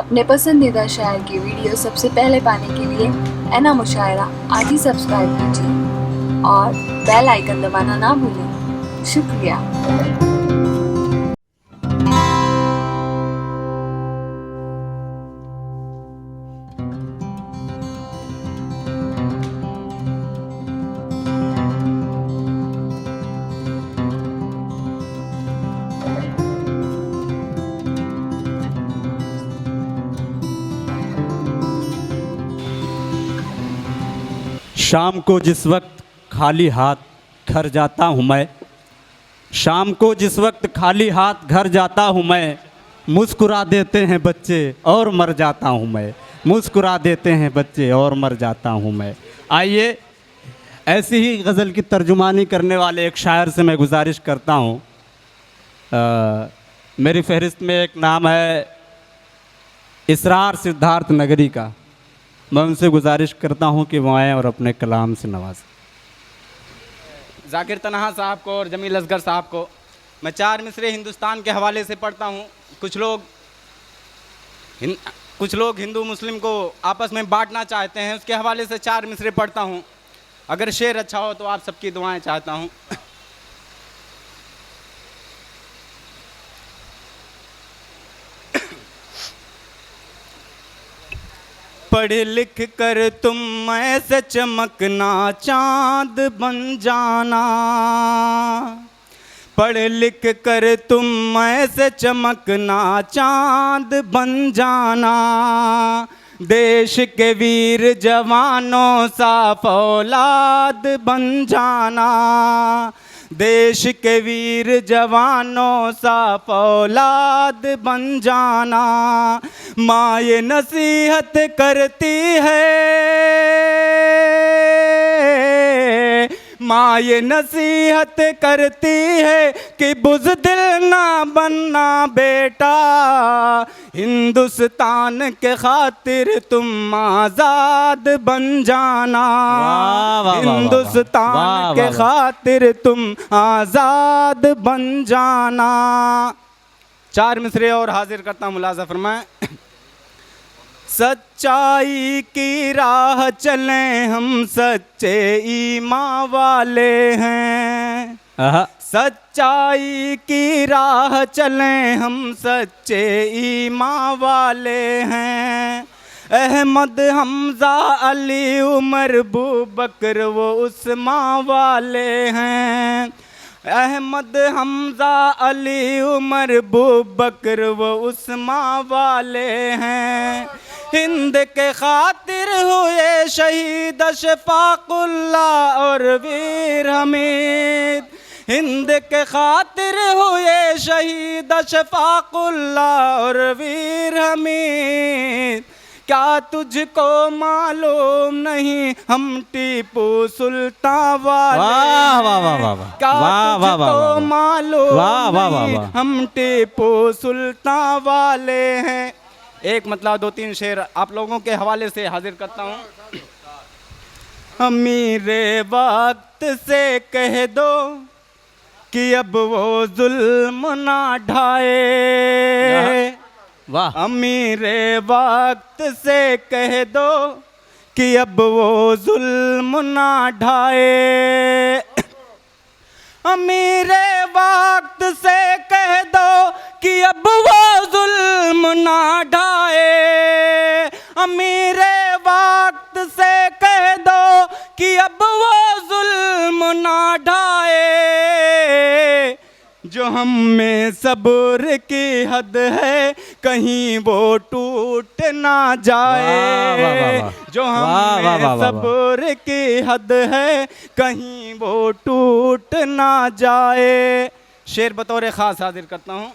अपने पसंदीदा शायर की वीडियो सबसे पहले पाने के लिए एना मुशायरा आज ही सब्सक्राइब कीजिए और बेल आइकन दबाना ना भूलें। शुक्रिया। शाम को जिस वक्त खाली हाथ घर जाता हूँ मैं, शाम को जिस वक्त खाली हाथ घर जाता हूँ मैं, मुस्कुरा देते हैं बच्चे और मर जाता हूँ मैं, मुस्कुरा देते हैं बच्चे और मर जाता हूँ मैं। आइए ऐसी ही गज़ल की तर्जुमानी करने वाले एक शायर से मैं गुजारिश करता हूँ। मेरी फहरिस्त में एक नाम है इसरार सिद्धार्थ नगरी का। मैं उनसे गुजारिश करता हूँ कि वो आएँ और अपने कलाम से नवाजें। जाकिर तनहा साहब को और जमील असगर साहब को मैं 4 मिसरे हिंदुस्तान के हवाले से पढ़ता हूँ। कुछ लोग हिंदू मुस्लिम को आपस में बांटना चाहते हैं, उसके हवाले से 4 मिसरे पढ़ता हूँ। अगर शेर अच्छा हो तो आप सबकी दुआएं चाहता हूँ। पढ़ लिख कर तुम ऐसे चमकना चांद बन जाना, पढ़ लिख कर तुम ऐसे चमकना चांद बन जाना, देश के वीर जवानों सा फौलाद बन जाना, देश के वीर जवानों सा फौलाद बन जाना। माँ ये नसीहत करती है, माँ ये नसीहत करती है कि बुज़दिल ना बनना बेटा, हिंदुस्तान के खातिर तुम आज़ाद बन जाना, हिंदुस्तान के खातिर तुम आज़ाद बन जाना। 4 मिसरे और हाजिर करता हूँ, मुलाज़ा फरमाएं। सच्चाई की राह चलें हम सच्चे ईमान वाले हैं, सच्चाई की राह चलें हम सच्चे ईमान वाले हैं। अहमद हमज़ा अली उमर अबू बकर वो उस्मान वाले हैं, अहमद हमज़ा अली उमर अबू बकर वो उस्मान वाले हैं। हिंद के खातिर हुए शहीद अशफाकुल्ला और वीर हमीद, हिंद के खातिर हुए शहीद अशफाकुल्ला और वीर हमीद। क्या तुझको मालूम नहीं हम टीपू सुल्तान वाले, क्या तुझको मालूम नहीं हम टीपू सुल्तान वाले हैं। एक मतलब 2-3 शेर आप लोगों के हवाले से हाजिर करता हूँ। अमीरे वक्त से कह दो कि अब वो जुल्म ना ढाए, वाह। अमीरे वक्त से कह दो कि अब वो जुल्म ना ढाए, अमीरे वक्त से कह दो कि अब वो जुल्म ना ढाए, अमीरे वक्त से कह दो कि अब वो जुल्म ना ढाए। जो हम में सब्र की हद है कहीं वो टूट ना जाए, जो हम में सब्र की हद है कहीं वो टूट ना जाए। शेर बतौर ख़ास हाजिर करता हूँ।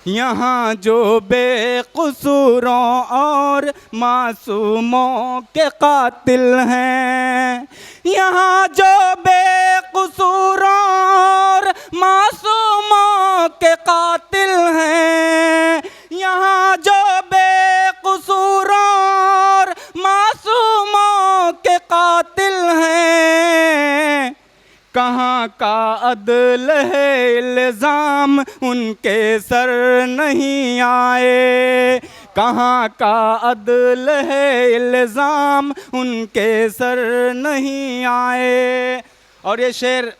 यहाँ जो बेकसूरों और मासूमों के कातिल हैं, यहाँ जो बेकसूरों और मासूमों के कातिल हैं, यहाँ जो बेकसूरों और मासूमों के कातिल हैं, कहाँ का अदल है इल्ज़ाम उनके सर नहीं आए, कहाँ का अदल है इल्ज़ाम उनके सर नहीं आए। और ये शेर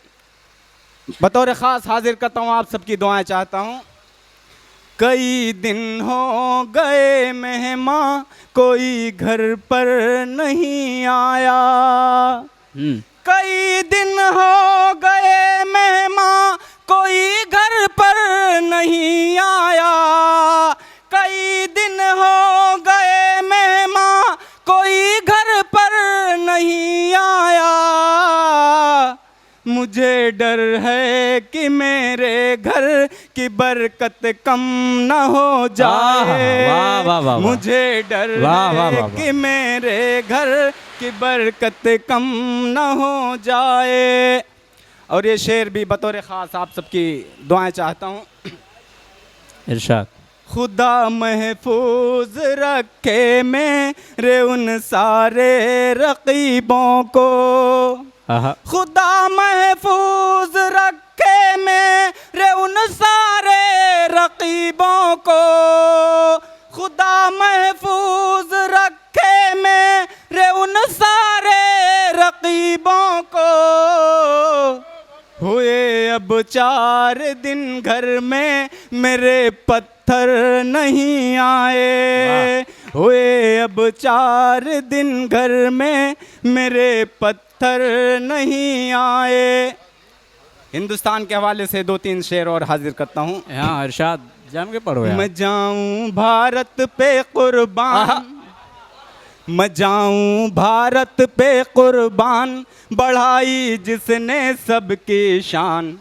बतौर ख़ास हाजिर करता हूँ, आप सबकी दुआएं चाहता हूँ। कई दिन हो गए मेहमान कोई घर पर नहीं आया, कई दिन हो गए मेहमान कोई घर पर नहीं आया, कई दिन हो गए मेहमान कोई घर पर नहीं आया। मुझे डर है कि मेरे घर की बरकत कम न हो जाए। वाह वाह वाह। मुझे डर है कि मेरे घर की बरकत कम न हो जाए। और ये शेर भी बतौर ख़ास आप सबकी दुआएं चाहता हूँ। इरशाद। खुदा महफूज रखे मेरे उन सारे रकीबों को, खुदा महफूज रखे मेरे उन सारे रकीबों को, खुदा महफूज रखे मेरे उन सारे रकीबों को। हुए अब 4 दिन घर में मेरे पत्थर नहीं आए, हुए अब 4 दिन घर में मेरे पत्थर नहीं आए। हिंदुस्तान के हवाले से 2-3 शेर और हाजिर करता हूँ। हाँ इरशाद, जम के पढ़ो यार। मैं जाऊँ भारत पे कुर्बान, मैं जाऊँ भारत पे कुर्बान, बढ़ाई जिसने सबकी शान।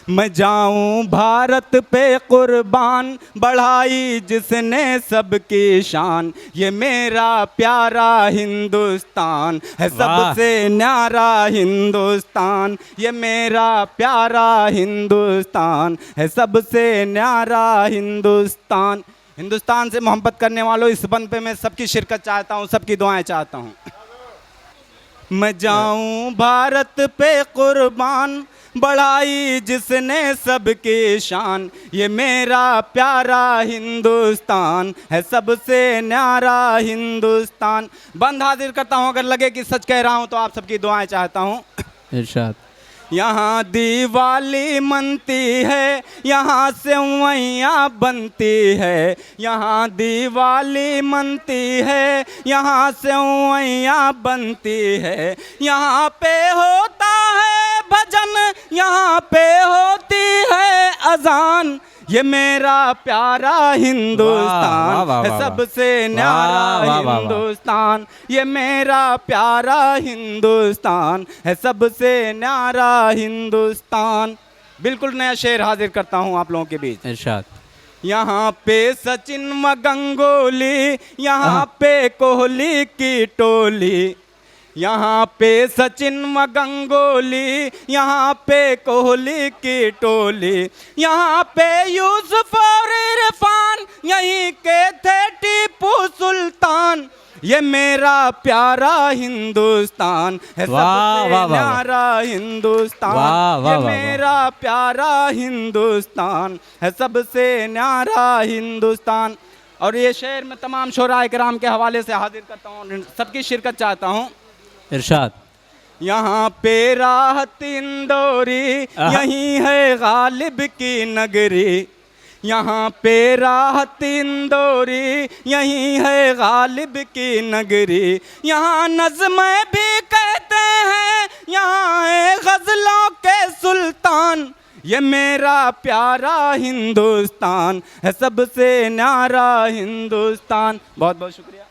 मैं जाऊँ भारत पे कुर्बान, बढ़ाई जिसने सबकी शान। ये मेरा प्यारा हिंदुस्तान है सबसे न्यारा हिंदुस्तान, ये मेरा प्यारा हिंदुस्तान है सबसे न्यारा हिंदुस्तान। हिंदुस्तान से मोहब्बत करने वालों, इस बंद पे मैं सबकी शिरकत चाहता हूँ, सबकी दुआएं चाहता हूँ। मैं जाऊँ भारत पे कुर्बान, बढ़ाई जिसने सबकी शान। ये मेरा प्यारा हिंदुस्तान है सबसे न्यारा हिंदुस्तान। बंद हाजिर करता हूँ, अगर लगे कि सच कह रहा हूँ तो आप सबकी दुआएं चाहता हूँ। इरशाद। यहाँ दिवाली मनती है, यहाँ सेवैयाँ बनती है, यहाँ दिवाली मनती है, यहाँ सेवैयाँ बनती है। यहाँ पे होता है भजन, यहाँ पे होती है अजान। ये मेरा प्यारा हिंदुस्तान है सबसे न्यारा हिंदुस्तान, ये मेरा प्यारा हिंदुस्तान है सबसे न्यारा हिंदुस्तान। बिल्कुल नया शेर हाजिर करता हूँ आप लोगों के बीच। इरशाद। यहाँ पे सचिन व गंगोली, यहाँ पे कोहली की टोली, यहाँ पे सचिन व गंगोली, यहाँ पे कोहली की टोली, यहाँ पे यूसुफ और इरफान, यहीं के थे टीपू सुल्तान। ये मेरा प्यारा हिंदुस्तान है सबसे न्यारा हिंदुस्तान, ये मेरा प्यारा हिंदुस्तान है सबसे न्यारा हिंदुस्तान। और ये शेर मैं तमाम शोराए किराम के हवाले से हाजिर करता हूँ, सबकी शिरकत चाहता हूँ। इरशाद। यहाँ पे राहत इंदौरी, यहीं है गालिब की नगरी, यहाँ पे राहत इंदौरी, यहीं है गालिब की नगरी। यहाँ नज़्में भी कहते हैं, यहाँ है गज़लों के सुल्तान। ये मेरा प्यारा हिंदुस्तान है सबसे न्यारा हिंदुस्तान। बहुत बहुत शुक्रिया।